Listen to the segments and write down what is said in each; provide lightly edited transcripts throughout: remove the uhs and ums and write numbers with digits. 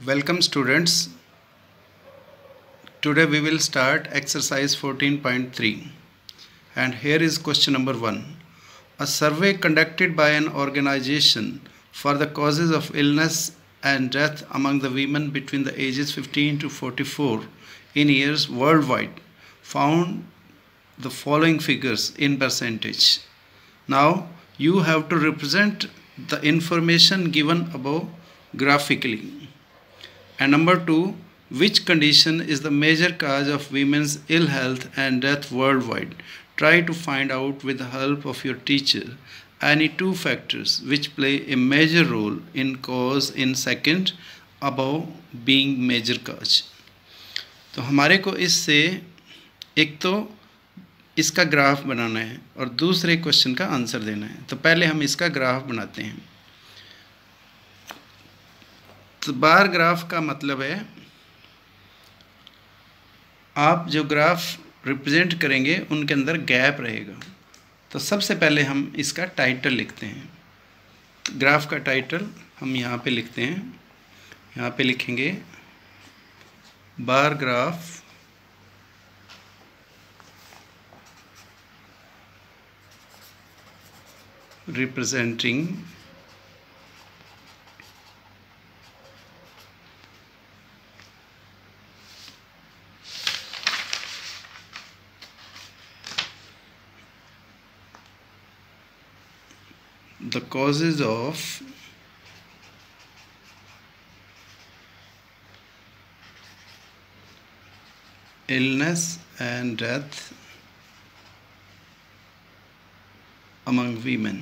Welcome students. Today we will start exercise 14.3 and here is question number 1. A survey conducted by an organization for the causes of illness and death among the women between the ages 15 to 44 in years worldwide found the following figures in percentage. Now you have to represent the information given above graphically. And number 2, which condition is the major cause of women's ill health and death worldwide? Try to find out with the help of your teacher any two factors which play a major role in cause in second above being major cause. तो हमारे को इससे एक तो इसका graph बनाना है और दूसरे क्वेश्चन का आंसर देना है। तो पहले हम इसका ग्राफ बनाते हैं। तो बार ग्राफ का मतलब है आप जो ग्राफ रिप्रेजेंट करेंगे उनके अंदर गैप रहेगा। तो सबसे पहले हम इसका टाइटल लिखते हैं। ग्राफ का टाइटल हम यहाँ पे लिखते हैं। यहाँ पे लिखेंगे bar graph representing the causes of illness and death among women.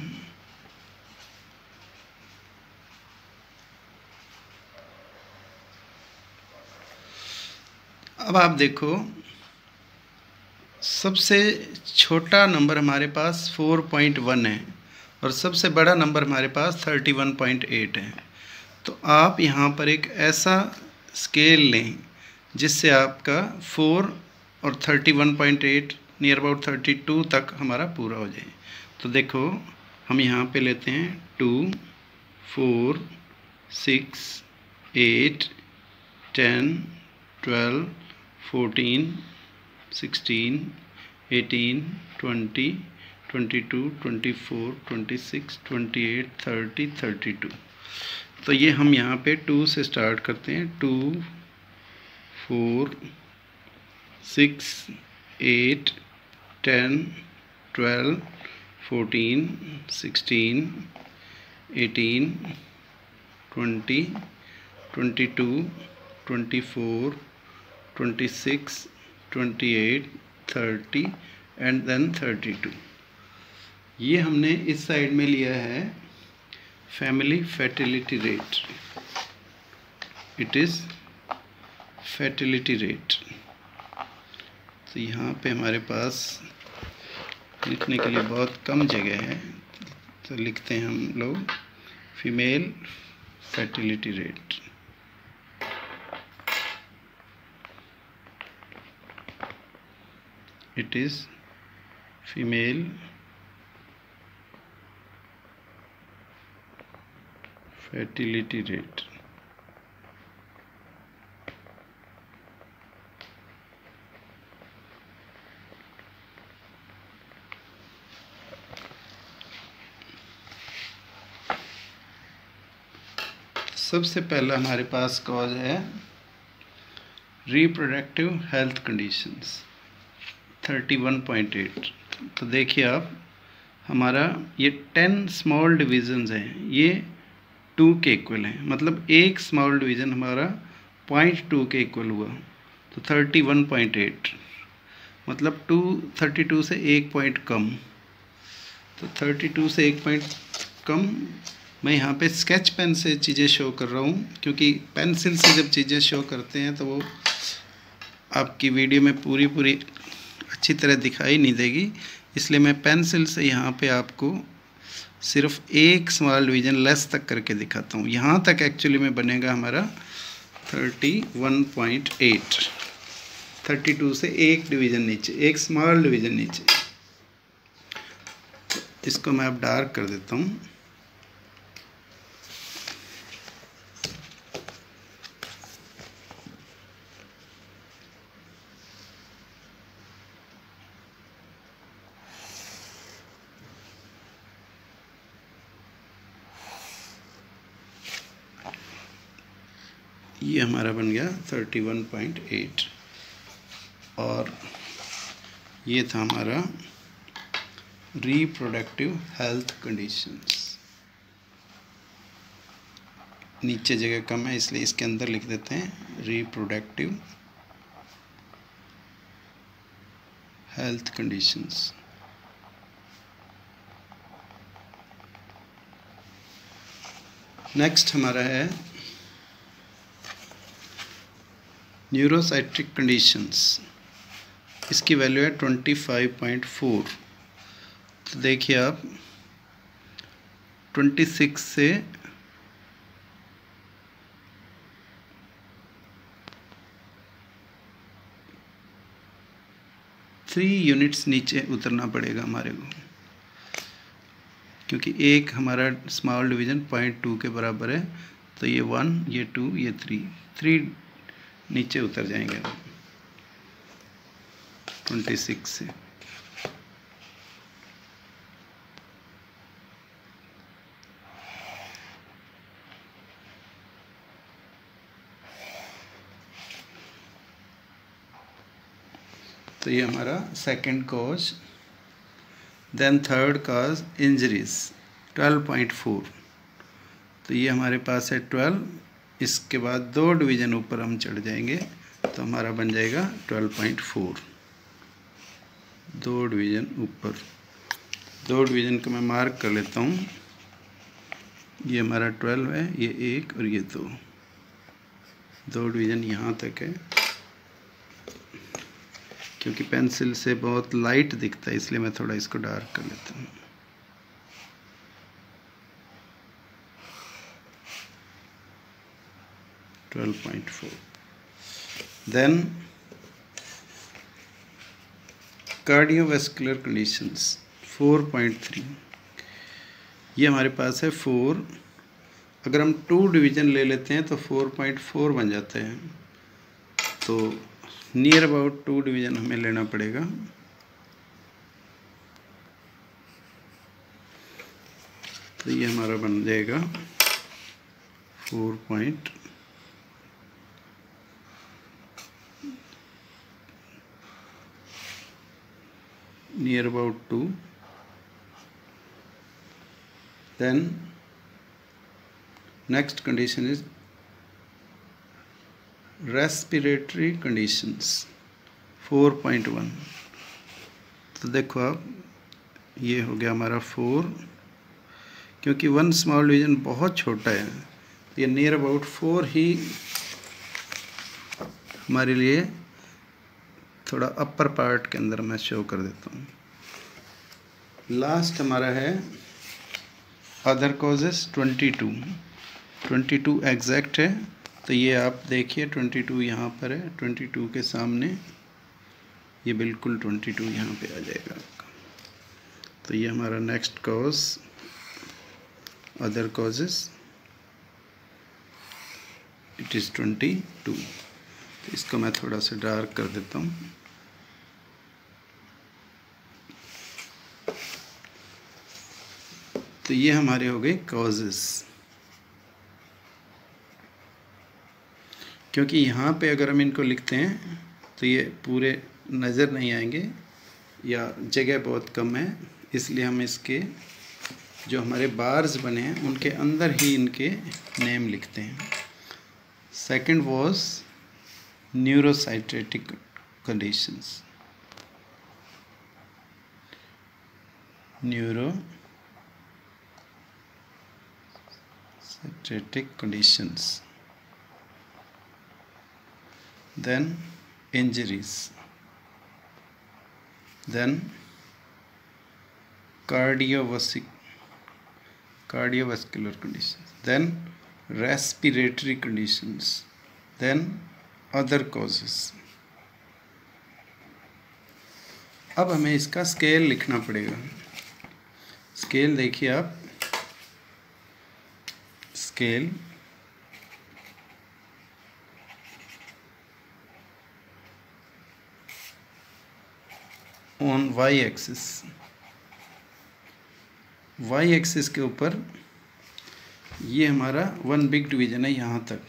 अब आप देखो सबसे छोटा नंबर हमारे पास 4.1 है और सबसे बड़ा नंबर हमारे पास 31.8 है। तो आप यहाँ पर एक ऐसा स्केल लें जिससे आपका 4 और 31.8 नियर अबाउट 32 तक हमारा पूरा हो जाए। तो देखो हम यहाँ पे लेते हैं 2, 4, 6, 8, 10, 12, 14, 16, 18, 20, 22, 24, 26, 28, 30, 32। तो ये हम यहाँ पे 2 से स्टार्ट करते हैं। 2, 4, 6, 8, 10, 12, 14, 16, 18, 20, 22, 24, 26, 28, 30 एंड देन 32। ये हमने इस साइड में लिया है family fertility rate. It is fertility rate. तो यहाँ पे हमारे पास लिखने के लिए बहुत कम जगह है, तो लिखते हैं हम लोग female fertility rate. It is female fertility rate। सबसे पहला हमारे पास कॉज है रिप्रोडक्टिव हेल्थ कंडीशंस 31.8। तो देखिए आप हमारा ये 10 स्मॉल डिविजन्स हैं, ये 2 के इक्वल है। मतलब एक स्मॉल डिवीज़न हमारा 0.2 के इक्वल हुआ। तो 31.8 मतलब 32 से 1 पॉइंट कम। तो 32 से 1 पॉइंट कम। मैं यहाँ पे स्केच पेन से चीज़ें शो कर रहा हूँ क्योंकि पेंसिल से जब चीज़ें शो करते हैं तो वो आपकी वीडियो में पूरी अच्छी तरह दिखाई नहीं देगी, इसलिए मैं पेंसिल से यहाँ पे आपको सिर्फ एक स्मॉल डिवीज़न लेस तक करके दिखाता हूँ। यहाँ तक एक्चुअली में बनेगा हमारा 31.8। 32 से एक डिवीज़न नीचे, एक स्मॉल डिवीज़न नीचे। इसको मैं अब डार्क कर देता हूँ। ये हमारा बन गया 31.8 और ये था हमारा रिप्रोडक्टिव हेल्थ कंडीशंस। नीचे जगह कम है इसलिए इसके अंदर लिख देते हैं रिप्रोडक्टिव हेल्थ कंडीशंस। नेक्स्ट हमारा है न्यूरोसाइट्रिक कंडीशंस। इसकी वैल्यू है 25.4। तो देखिए आप 26 से थ्री यूनिट्स नीचे उतरना पड़ेगा हमारे को, क्योंकि एक हमारा स्मॉल डिवीज़न 0.2 के बराबर है। तो ये 1, ये 2, ये 3 नीचे उतर जाएंगे 26 से। तो ये हमारा second cause. Then third cause injuries 12.4। तो ये हमारे पास है 12। इसके बाद 2 डिवीज़न ऊपर हम चढ़ जाएंगे तो हमारा बन जाएगा 12.4। 2 डिवीज़न ऊपर, 2 डिवीज़न को मैं मार्क कर लेता हूँ। ये हमारा 12 है, ये 1 और ये 2 डिवीज़न यहाँ तक है। क्योंकि पेंसिल से बहुत लाइट दिखता है इसलिए मैं थोड़ा इसको डार्क कर लेता हूँ। Then cardiovascular conditions 4.3। ये हमारे पास है 4। अगर हम 2 डिवीज़न ले लेते हैं तो 4.4 बन जाते हैं। तो नियर अबाउट 2 डिवीज़न हमें लेना पड़ेगा। तो ये हमारा बन जाएगा 4. Near about 2। Then next condition is respiratory conditions 4.1। तो देखो आप, ये हो गया हमारा 4। क्योंकि 1 स्मॉल डिवीज़न बहुत छोटा है, ये नियर अबाउट 4 ही हमारे लिए थोड़ा अपर पार्ट के अंदर मैं शो कर देता हूँ। लास्ट हमारा है अदर कॉजेस 22 एग्जैक्ट है। तो ये आप देखिए 22 यहाँ पर है, 22 के सामने ये बिल्कुल 22 यहाँ पे आ जाएगा आपका। तो ये हमारा next cause other causes, it is 22। तो इसको मैं थोड़ा सा डार्क कर देता हूँ। तो ये हमारे हो गए कॉजेस। क्योंकि यहाँ पे अगर हम इनको लिखते हैं तो ये पूरे नज़र नहीं आएंगे या जगह बहुत कम है, इसलिए हम इसके जो हमारे बार्स बने हैं उनके अंदर ही इनके नेम लिखते हैं। Second was neuropsychiatric conditions. Neuropsychiatric conditions. then injuries, then cardiovascular conditions, then respiratory conditions, then other causes। अब हमें इसका स्केल लिखना पड़ेगा। स्केल देखिए आप, scale on Y axis, Y axis के ऊपर ये हमारा 1 बिग डिवीज़न है यहाँ तक,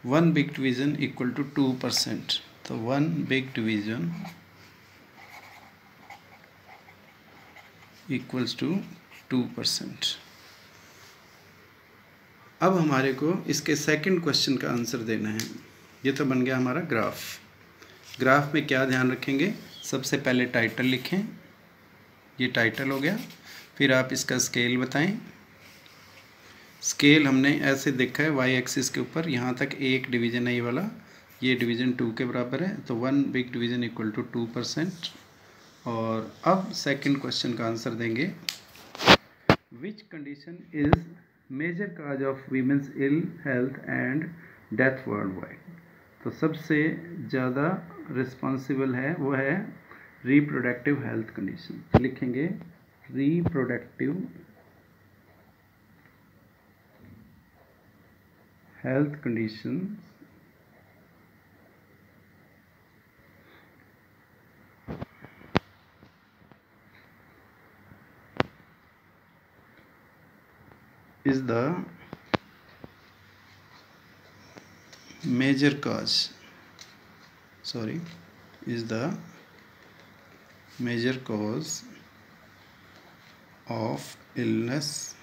1 big division equal to 2%. तो 1 big division equals to 2%. अब हमारे को इसके सेकंड क्वेश्चन का आंसर देना है. ये तो बन गया हमारा ग्राफ. ग्राफ में क्या ध्यान रखेंगे? सबसे पहले टाइटल लिखें. ये टाइटल हो गया. फिर आप इसका स्केल बताएं. स्केल हमने ऐसे देखा है वाई एक्सिस के ऊपर, यहाँ तक एक डिवीज़न है ये वाला, ये डिवीज़न 2 के बराबर है. तो 1 बिग डिवीज़न इक्वल टू 2%. और अब सेकंड क्वेश्चन का आंसर देंगे. Which condition is major cause of women's ill health and death world wide. तो सबसे ज़्यादा रिस्पॉन्सिबल है वो है रिप्रोडक्टिव हेल्थ कंडीशन. तो लिखेंगे reproductive health conditions is the major cause, is the major cause of illness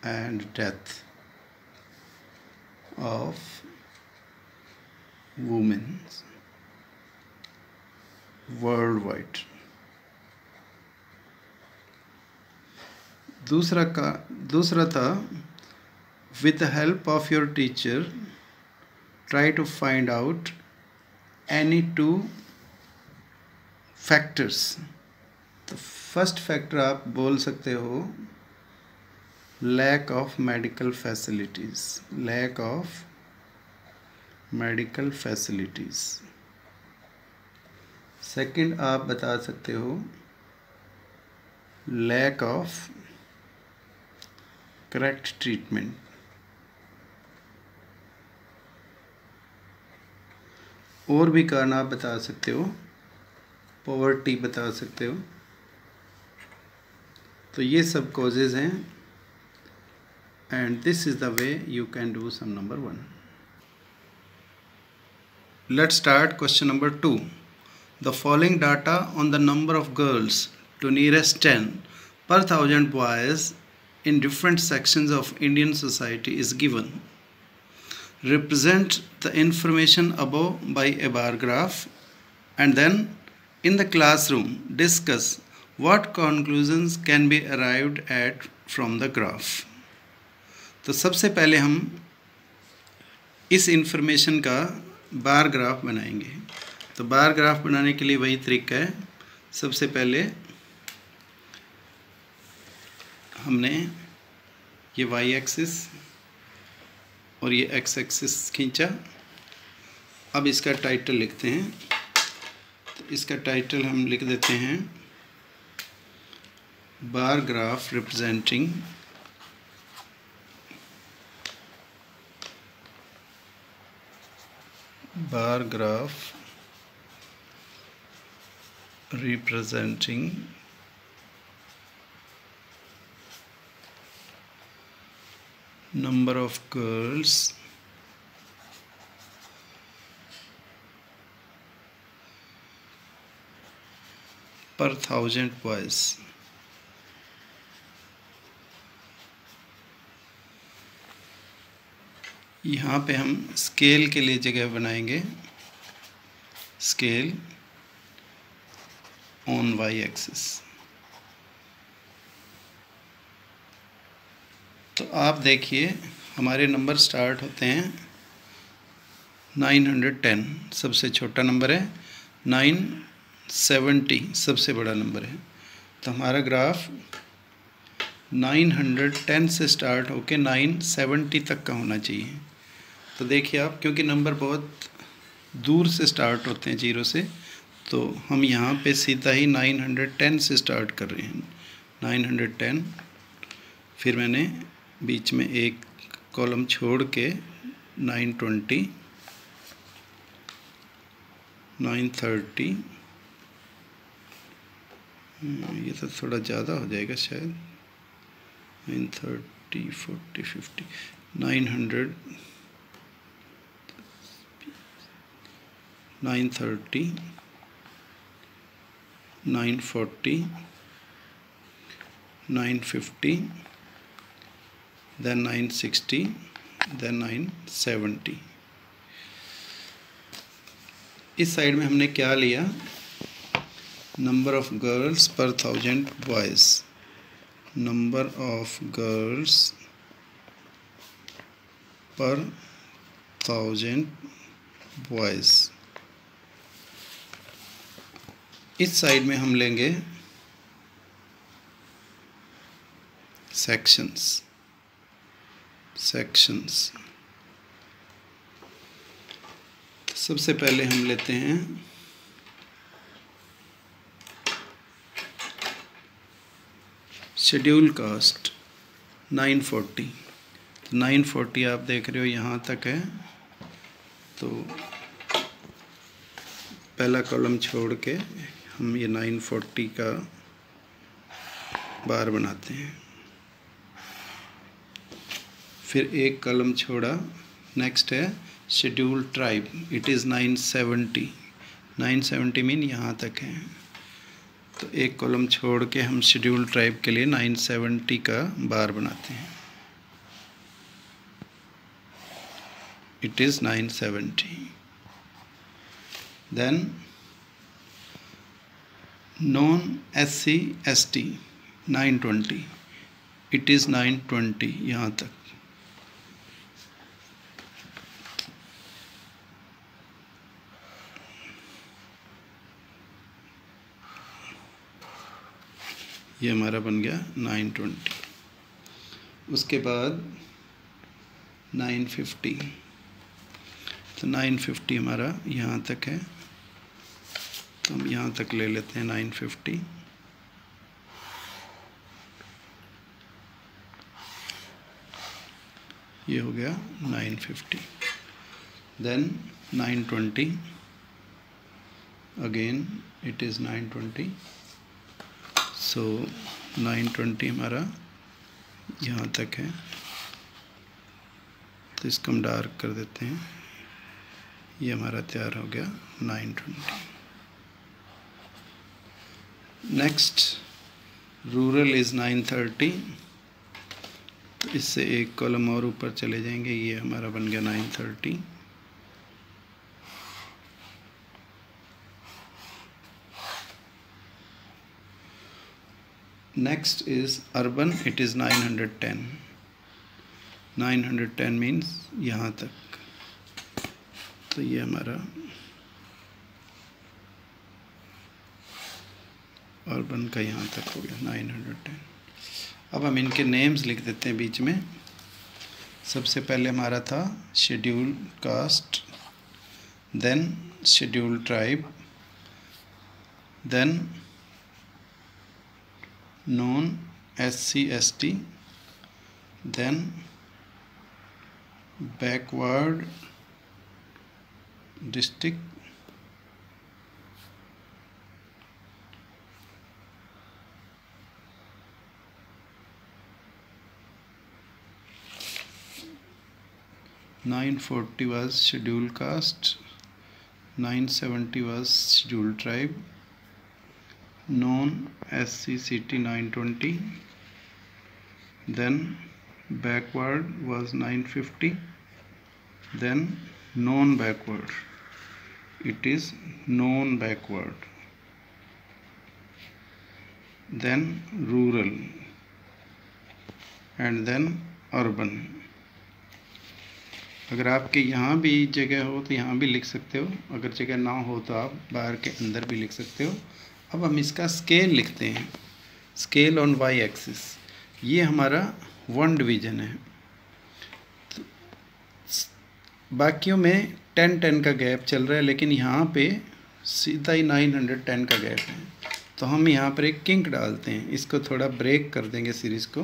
and death of women worldwide. दूसरा था with the help of your teacher try to find out any 2 factors. तो first factor आप बोल सकते हो lack of medical facilities. lack of medical facilities. Second आप बता सकते हो lack of correct treatment. और भी कारण आप बता सकते हो, पॉवर्टी बता सकते हो. तो ये सब कॉजेज हैं. And this is the way you can do sum number 1. Let's start question number 2. The following data on the number of girls to nearest 10 per 1000 boys in different sections of Indian society is given. Represent the information above by a bar graph and then in the classroom discuss what conclusions can be arrived at from the graph. तो सबसे पहले हम इस information का bar graph बनाएंगे. तो bar graph बनाने के लिए वही तरीका है. सबसे पहले हमने ये वाई एक्सिस और ये एक्स एक्सिस खींचा. अब इसका टाइटल लिखते हैं. तो इसका टाइटल हम लिख देते हैं bar graph representing bar graph representing number of girls per 1000 boys. यहाँ पे हम स्केल के लिए जगह बनाएंगे. Scale on Y axis. तो आप देखिए हमारे नंबर स्टार्ट होते हैं 910 सबसे छोटा नंबर है, 970 सबसे बड़ा नंबर है. तो हमारा ग्राफ 910 से स्टार्ट होके 970 तक का होना चाहिए. तो देखिए आप, क्योंकि नंबर बहुत दूर से स्टार्ट होते हैं 0 से, तो हम यहाँ पे सीधा ही 910 से स्टार्ट कर रहे हैं. 910, फिर मैंने बीच में एक कॉलम छोड़ के 920, 930, ये तो थोड़ा ज़्यादा हो जाएगा शायद, 930, 40, 50, 900, 930, 940, 950, then 960, then 970। इस साइड में हमने क्या लिया, नंबर ऑफ गर्ल्स पर 1000 बॉयज़, नंबर ऑफ गर्ल्स पर 1000 बॉयज़। इस साइड में हम लेंगे सेक्शंस, सबसे पहले हम लेते हैं शेड्यूल कास्ट 940। 940 आप देख रहे हो यहाँ तक है, तो पहला कॉलम छोड़ के हम ये 940 का बार बनाते हैं। फिर एक कॉलम छोड़ा, नेक्स्ट है schedule tribe, it is 970। 970 mean यहाँ तक है, तो एक कॉलम छोड़ के हम शेड्यूल ट्राइब के लिए 970 का बार बनाते हैं, it is 970। Then non SC ST 920, it is 920 यहाँ तक। ये हमारा बन गया 920। उसके बाद 950, तो 950 हमारा यहाँ तक है, तो हम यहाँ तक ले लेते हैं 950। ये हो गया 950। देन 920, अगेन इट इज़ 920, सो 920 हमारा यहाँ तक है, तो इसको हम डार्क कर देते हैं। ये हमारा तैयार हो गया 920। नेक्स्ट रूरल इज़ 930, तो इससे एक कॉलम और ऊपर चले जाएंगे, ये हमारा बन गया 930। Next is urban, it is 910। 910 means यहाँ तक, तो ये हमारा अर्बन का यहाँ तक हो गया 910। अब हम इनके नेम्स लिख देते हैं बीच में। सबसे पहले हमारा था schedule caste, then schedule tribe, then non SC ST, then backward district, (940) was schedule caste, 970 was schedule tribe, non SC CT 920, then backward was 950, then non backward, it is non backward, then rural, and then urban। अगर आपके यहाँ भी जगह हो तो यहाँ भी लिख सकते हो, अगर जगह ना हो तो आप बाहर के अंदर भी लिख सकते हो। अब हम इसका स्केल लिखते हैं, स्केल ऑन Y एक्सिस। ये हमारा 1 डिवीज़न है, तो बाकियों में 10-10 का गैप चल रहा है, लेकिन यहाँ पे सीधा ही 910 का गैप है, तो हम यहाँ पर एक किंक डालते हैं। इसको थोड़ा ब्रेक कर देंगे सीरीज़ को,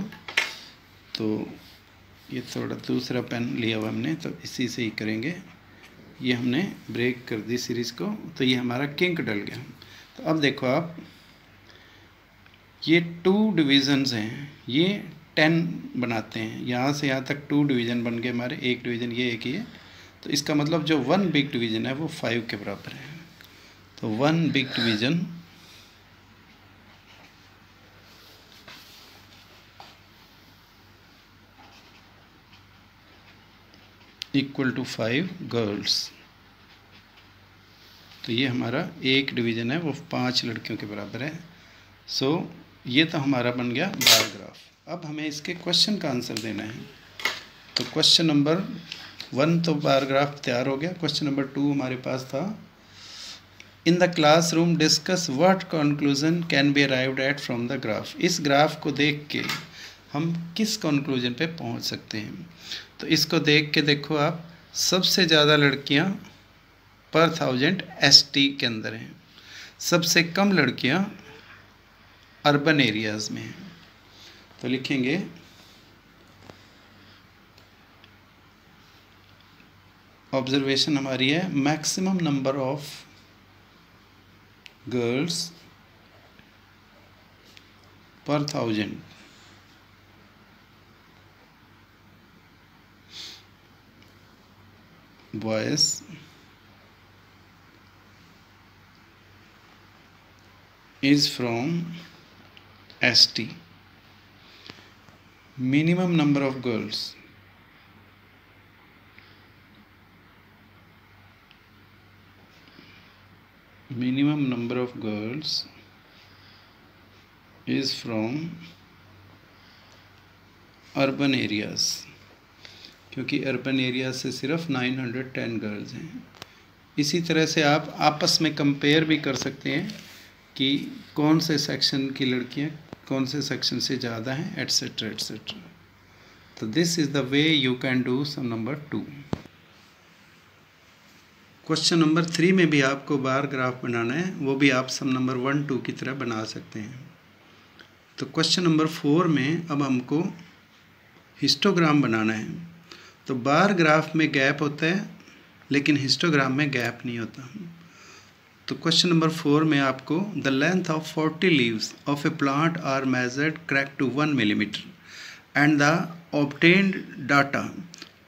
तो ये थोड़ा दूसरा पेन लिया हुआ हमने, तो इसी से ही करेंगे। ये हमने ब्रेक कर दी सीरीज़ को, तो ये हमारा किंक डल गया। तो अब देखो आप, ये 2 डिवीज़न्स हैं, ये 10 बनाते हैं। यहाँ से यहाँ तक 2 डिवीज़न बन गए हमारे, एक डिवीज़न ये, एक ये। तो इसका मतलब जो 1 बिग डिवीज़न है वो 5 के बराबर है। तो 1 big division equal to 5 girls. तो ये हमारा एक डिवीज़न है वो 5 लड़कियों के बराबर है। सो ये तो हमारा बन गया बार ग्राफ। अब हमें इसके क्वेश्चन का आंसर देना है। तो क्वेश्चन नंबर 1 तो बार ग्राफ तैयार हो गया। क्वेश्चन नंबर 2 हमारे पास था, in the classroom discuss what conclusion can be arrived at from the graph. इस ग्राफ को देख के हम किस कंक्लूजन पे पहुंच सकते हैं। तो इसको देख के देखो आप, सबसे ज़्यादा लड़कियां पर 1000 ST के अंदर हैं, सबसे कम लड़कियां अर्बन एरियाज़ में हैं। तो लिखेंगे ऑब्जर्वेशन हमारी है, मैक्सिमम नंबर ऑफ गर्ल्स पर 1000 boys is from ST. Minimum number of girls is from urban areas, क्योंकि अर्बन एरिया से सिर्फ 910 गर्ल्स हैं। इसी तरह से आप आपस में कंपेयर भी कर सकते हैं कि कौन से सेक्शन की लड़कियां कौन से सेक्शन से ज़्यादा हैं, एट्सेट्रा एट्सेट्रा। तो this is the way you can do some number 2। Question number 3 में भी आपको बार ग्राफ बनाना है, वो भी आप सम नंबर 1, 2 की तरह बना सकते हैं। तो क्वेश्चन नंबर 4 में अब हमको हिस्टोग्राम बनाना है। तो बार ग्राफ में गैप होता है लेकिन हिस्टोग्राम में गैप नहीं होता। तो क्वेश्चन नंबर 4 में आपको the length of 40 leaves of a plant are measured correct to 1 millimetre and the obtained data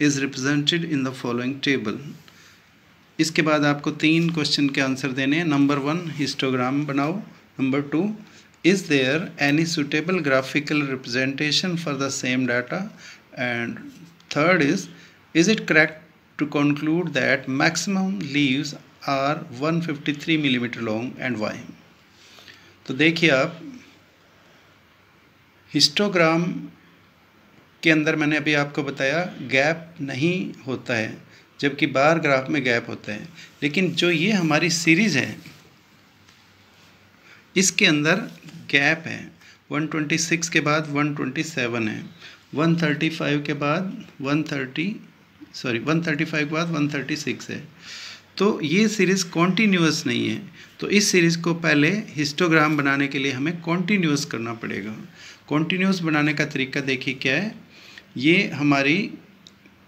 is represented in the following table. इसके बाद आपको 3 क्वेश्चन के आंसर देने हैं। नंबर 1 हिस्टोग्राम बनाओ, number 2 is there any suitable graphical representation for the same data, and third is it correct to conclude that maximum leaves are 153 millimetre long and why. तो देखिए आप, हिस्टोग्राम के अंदर मैंने अभी आपको बताया गैप नहीं होता है, जबकि बार ग्राफ में गैप होता है। लेकिन जो ये हमारी सीरीज़ है इसके अंदर गैप है। 126 के बाद 127 है, 135 के बाद 135 के बाद 136 है। तो ये सीरीज़ कॉन्टीन्यूअस नहीं है। तो इस सीरीज़ को पहले हिस्टोग्राम बनाने के लिए हमें कॉन्टीन्यूअस करना पड़ेगा। कॉन्टीन्यूअस बनाने का तरीका देखिए क्या है। ये हमारी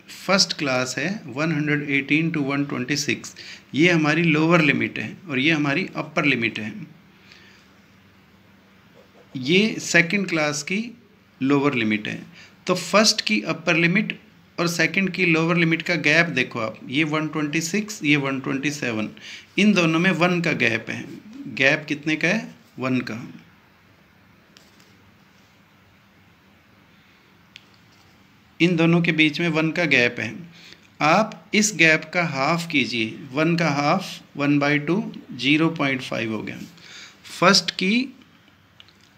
फर्स्ट क्लास है 118 to 126, ये हमारी लोअर लिमिट है और ये हमारी अपर लिमिट है। ये सेकंड क्लास की लोअर लिमिट है। तो फर्स्ट की अपर लिमिट और सेकंड की लोअर लिमिट का गैप देखो आप, ये 126, ये 127, इन दोनों में 1 का गैप है। गैप कितने का है? 1 का। इन दोनों के बीच में 1 का गैप है। आप इस गैप का हाफ कीजिए, 1 का हाफ 1/2 0.5 हो गया। फर्स्ट की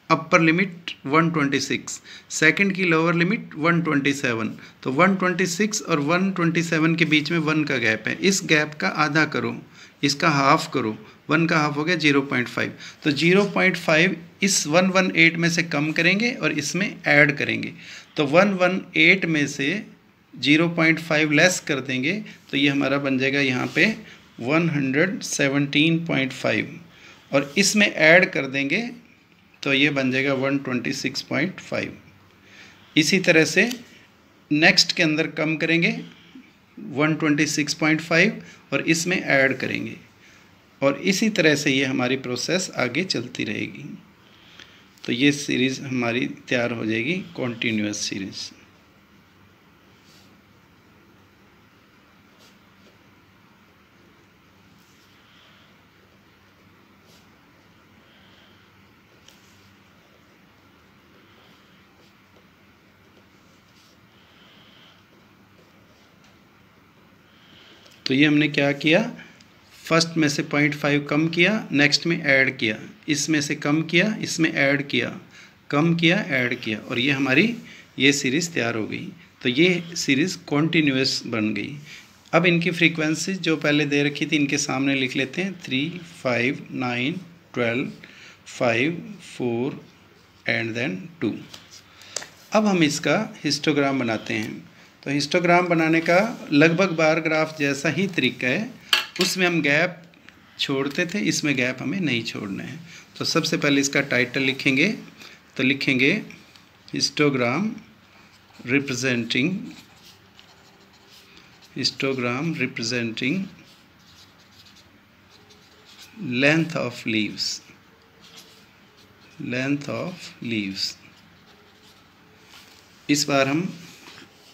अपर लिमिट 126, सेकंड की लोअर लिमिट 127, तो 126 और 127 के बीच में 1 का गैप है। इस गैप का आधा करो, इसका हाफ करो, 1 का हाफ हो गया 0.5। तो 0.5 इस 118 में से कम करेंगे और इसमें ऐड करेंगे। तो 118 में से 0.5 लेस कर देंगे तो ये हमारा बन जाएगा यहाँ पे 117.5, और इसमें ऐड कर देंगे तो ये बन जाएगा 126.5। इसी तरह से नेक्स्ट के अंदर कम करेंगे 126.5 और इसमें ऐड करेंगे, और इसी तरह से ये हमारी प्रोसेस आगे चलती रहेगी। तो ये सीरीज़ हमारी तैयार हो जाएगी, कॉन्टीन्यूअस सीरीज़। तो ये हमने क्या किया, फर्स्ट में से 0.5 कम किया, नेक्स्ट में ऐड किया, इसमें से कम किया, इसमें ऐड किया, कम किया, ऐड किया, और ये हमारी ये सीरीज़ तैयार हो गई। तो ये सीरीज़ कॉन्टीन्यूअस बन गई। अब इनकी फ्रीक्वेंसी जो पहले दे रखी थी इनके सामने लिख लेते हैं, 3, 5, 9, 12, 5, 4 एंड देन 2। अब हम इसका हिस्टोग्राम बनाते हैं। तो हिस्टोग्राम बनाने का लगभग बार ग्राफ जैसा ही तरीका है, उसमें हम गैप छोड़ते थे, इसमें गैप हमें नहीं छोड़ना है। तो सबसे पहले इसका टाइटल लिखेंगे, तो लिखेंगे histogram representing length of leaves. इस बार हम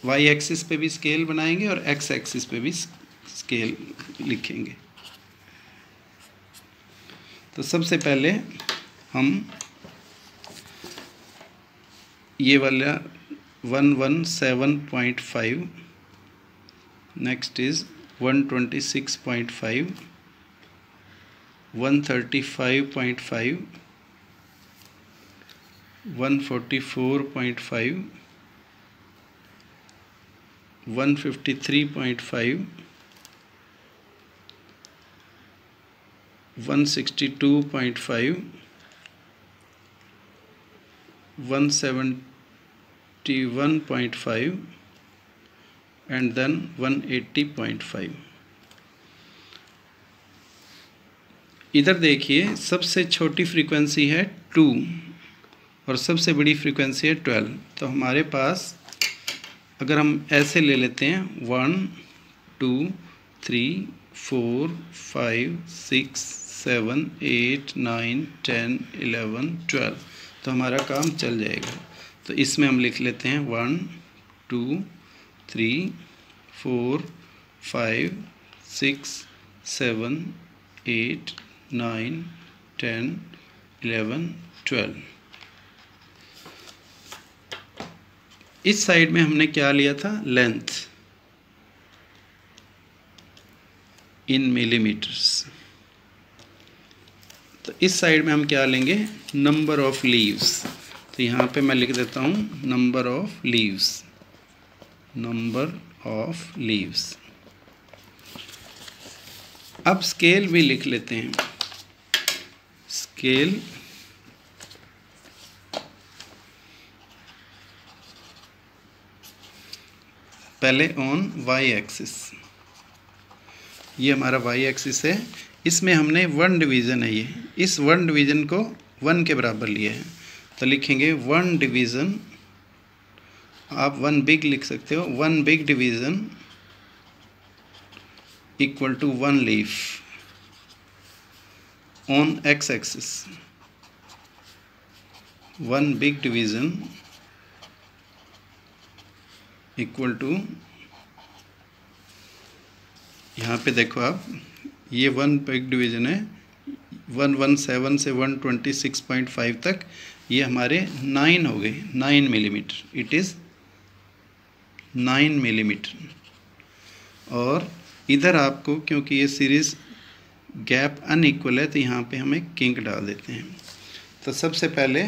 वाई एक्सिस पे भी स्केल बनाएंगे और एक्स एक्सिस पे भी स्केल लिखेंगे। तो सबसे पहले हम ये वाला 117.5, नेक्स्ट इज 126.5, 135.5, 144.5, 153.5, 162.5, 171.5 and then 180.5। इधर देखिए, सबसे छोटी फ्रीक्वेंसी है 2 और सबसे बड़ी फ्रीक्वेंसी है 12। तो हमारे पास अगर हम ऐसे ले लेते हैं 1, 2, 3, 4, 5, 6, 7, 8, 9, 10, 11, 12, तो हमारा काम चल जाएगा। तो इसमें हम लिख लेते हैं 1, 2, 3, 4, 5, 6, 7, 8, 9, 10, 11, 12। इस साइड में हमने क्या लिया था, लेंथ इन मिलीमीटर्स। तो इस साइड में हम क्या लेंगे, नंबर ऑफ लीव्स। तो यहाँ पे मैं लिख देता हूँ नंबर ऑफ लीव्स। अब स्केल भी लिख लेते हैं, स्केल पहले ऑन वाई एक्सिस। ये हमारा वाई एक्सिस है, इसमें हमने 1 डिवीज़न है, ये इस 1 डिवीज़न को 1 के बराबर लिया है। तो लिखेंगे 1 डिवीज़न, आप 1 बिग लिख सकते हो, 1 big division equal to 1 leaf on X axis. 1 big division equal to, यहाँ पे देखो आप, ये 1 बिग डिवीज़न है, 117 से 126.5 तक, ये हमारे 9 हो गए, 9 मिलीमीटर। It is 9 millimetre. और इधर आपको, क्योंकि ये सीरीज़ गैप अनइक्वल है, तो यहाँ पे हम एक किंक डाल देते हैं। तो सबसे पहले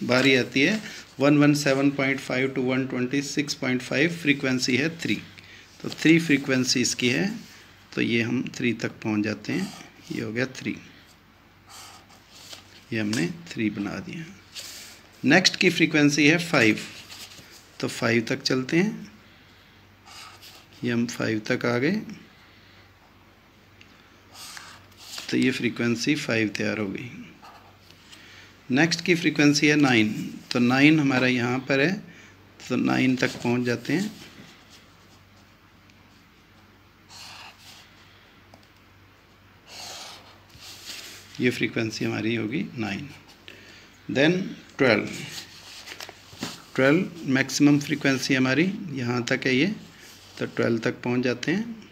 बारी आती है 117.5 टू 126.5, फ्रीक्वेंसी है 3। तो 3 फ्रीक्वेंसी इसकी है, तो ये हम 3 तक पहुंच जाते हैं। ये हो गया 3, ये हमने 3 बना दिया। नेक्स्ट की फ्रीक्वेंसी है 5, तो 5 तक चलते हैं। ये हम 5 तक आ गए, तो ये फ्रीक्वेंसी 5 तैयार हो गई। नेक्स्ट की फ्रीक्वेंसी है 9, तो 9 हमारा यहाँ पर है, तो 9 तक पहुँच जाते हैं। ये फ्रीक्वेंसी हमारी होगी 9। देन 12 मैक्सिमम फ्रीक्वेंसी हमारी यहाँ तक है, ये तो 12 तक पहुँच जाते हैं।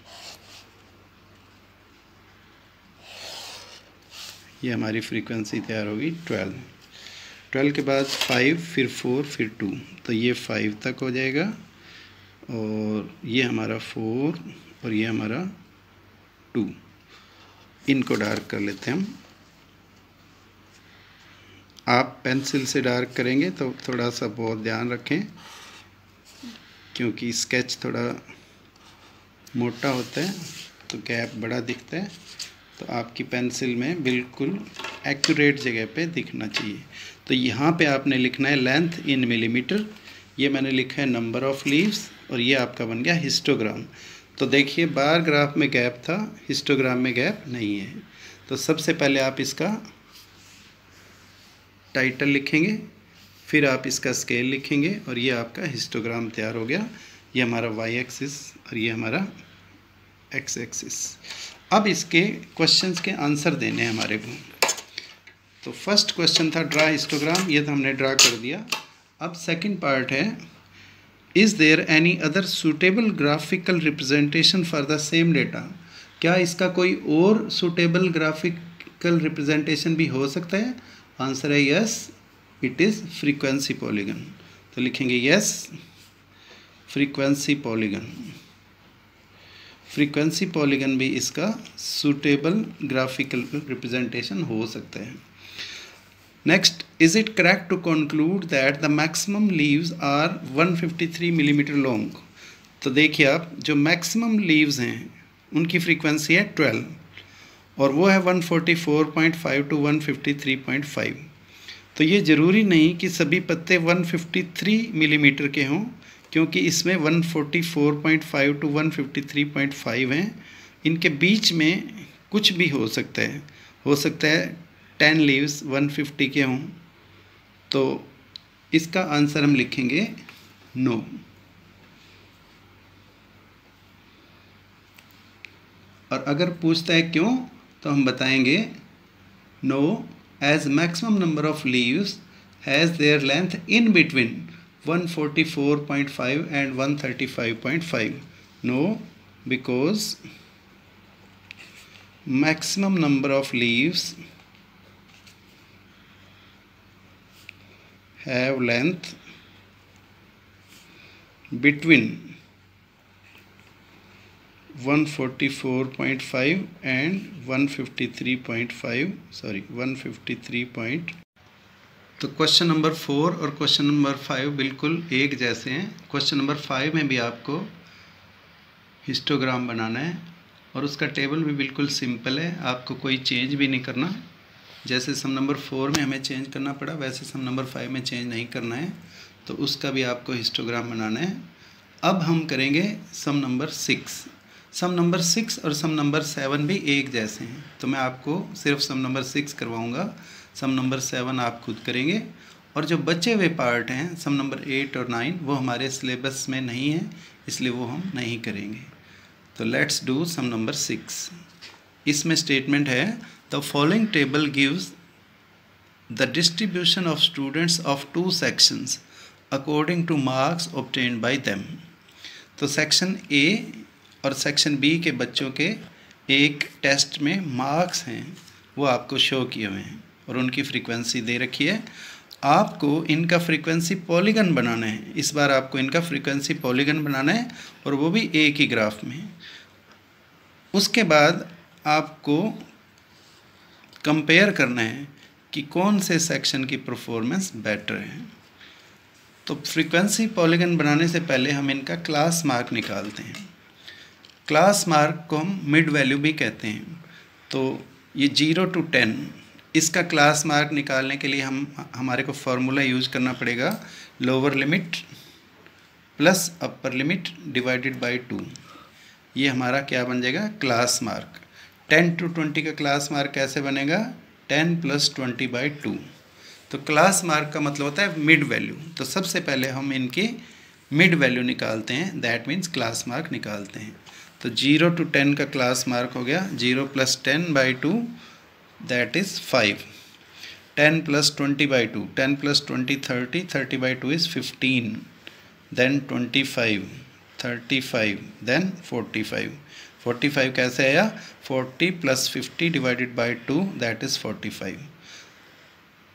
ये हमारी फ्रीक्वेंसी तैयार होगी 12 के बाद 5, फिर 4, फिर 2, तो ये 5 तक हो जाएगा। और ये हमारा 4 और ये हमारा 2। इनको डार्क कर लेते हैं हम। आप पेंसिल से डार्क करेंगे तो थोड़ा सा बहुत ध्यान रखें, क्योंकि स्केच थोड़ा मोटा होता है तो गैप बड़ा दिखता है। तो आपकी पेंसिल में बिल्कुल एक्यूरेट जगह पे दिखना चाहिए। तो यहाँ पे आपने लिखना है लेंथ इन मिलीमीटर, ये मैंने लिखा है नंबर ऑफ लीव्स, और ये आपका बन गया हिस्टोग्राम। तो देखिए बार ग्राफ में गैप था, हिस्टोग्राम में गैप नहीं है। तो सबसे पहले आप इसका टाइटल लिखेंगे, फिर आप इसका स्केल लिखेंगे, और ये आपका हिस्टोग्राम तैयार हो गया। ये हमारा वाई एक्सिस और ये हमारा एक्स एक्सिस। अब इसके क्वेश्चंस के आंसर देने हैं हमारे को। तो फर्स्ट क्वेश्चन था ड्रा हिस्टोग्राम, ये तो हमने ड्रा कर दिया। अब सेकंड पार्ट है is there any other suitable graphical representation for the same data. क्या इसका कोई और सूटेबल ग्राफिकल रिप्रेजेंटेशन भी हो सकता है? आंसर है yes, it is frequency polygon. तो लिखेंगे yes frequency polygon. Frequency polygon भी इसका सूटेबल ग्राफिकल रिप्रेजेंटेशन हो सकता है। Next, is it correct to conclude that the maximum leaves are 153 millimetre long. तो देखिए आप, जो मैक्सिमम लीव्स हैं उनकी फ्रीक्वेंसी है 12 और वो है 144.5 टू 153.5। तो ये ज़रूरी नहीं कि सभी पत्ते 153 मिलीमीटर के हों, क्योंकि इसमें 144.5 टू 153.5 हैं। इनके बीच में कुछ भी हो सकता है। हो सकता है 10 लीव्स 150 के हों। तो इसका आंसर हम लिखेंगे नो। और अगर पूछता है क्यों, तो हम बताएंगे no as maximum number of leaves has their length in between 144.5 and 135.5. No, because maximum number of leaves have length between 144.5 and 153.5, sorry 153. तो क्वेश्चन नंबर 4 और क्वेश्चन नंबर 5 बिल्कुल एक जैसे हैं। क्वेश्चन नंबर 5 में भी आपको हिस्टोग्राम बनाना है और उसका टेबल भी बिल्कुल सिंपल है, आपको कोई चेंज भी नहीं करना। जैसे सम नंबर 4 में हमें चेंज करना पड़ा, वैसे सम नंबर 5 में चेंज नहीं करना है। तो उसका भी आपको हिस्टोग्राम बनाना है। अब हम करेंगे सम नंबर 6। सम नंबर 6 और सम नंबर 7 भी एक जैसे हैं, तो मैं आपको सिर्फ सम नंबर 6 करवाऊँगा, सम नंबर 7 आप खुद करेंगे। और जो बचे हुए पार्ट हैं सम नंबर 8 और 9 वो हमारे सिलेबस में नहीं है, इसलिए वो हम नहीं करेंगे। तो लेट्स डू सम नंबर 6। इसमें स्टेटमेंट है the following table gives the distribution of students of 2 sections according two marks obtained by them. तो सेक्शन ए और सेक्शन बी के बच्चों के एक टेस्ट में मार्क्स हैं, वो आपको शो किए हुए हैं और उनकी फ्रीक्वेंसी दे रखी है। आपको इनका फ्रीक्वेंसी पॉलीगन बनाना है। इस बार आपको इनका फ्रीक्वेंसी पॉलीगन बनाना है और वो भी एक ही ग्राफ में। उसके बाद आपको कंपेयर करना है कि कौन से सेक्शन की परफॉर्मेंस बेटर है। तो फ्रीक्वेंसी पॉलीगन बनाने से पहले हम इनका क्लास मार्क निकालते हैं। क्लास मार्क को हम मिड वैल्यू भी कहते हैं। तो ये 0 to 10, इसका क्लास मार्क निकालने के लिए हमारे को फार्मूला यूज करना पड़ेगा, lower limit plus upper limit divided by 2। ये हमारा क्या बन जाएगा, क्लास मार्क। 10 to 20 का क्लास मार्क कैसे बनेगा, 10 + 20/2। तो क्लास मार्क का मतलब होता है मिड वैल्यू। तो सबसे पहले हम इनकी मिड वैल्यू निकालते हैं, दैट मीन्स क्लास मार्क निकालते हैं। तो 0 to 10 का क्लास मार्क हो गया 0 + 10/2, that is 5। 10 + 20/2, 10 + 20 30, 30/2 is 15, then 25, 35, then 45। 45 कैसे आया, 40 + 50 डिवाइडेड बाय 2, दैट इज़ 45।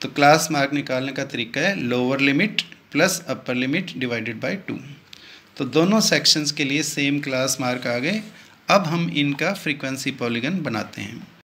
तो क्लास मार्क निकालने का तरीका है lower limit plus upper limit divided by 2। तो दोनों सेक्शंस के लिए सेम क्लास मार्क आ गए। अब हम इनका फ्रीक्वेंसी पॉलीगन बनाते हैं।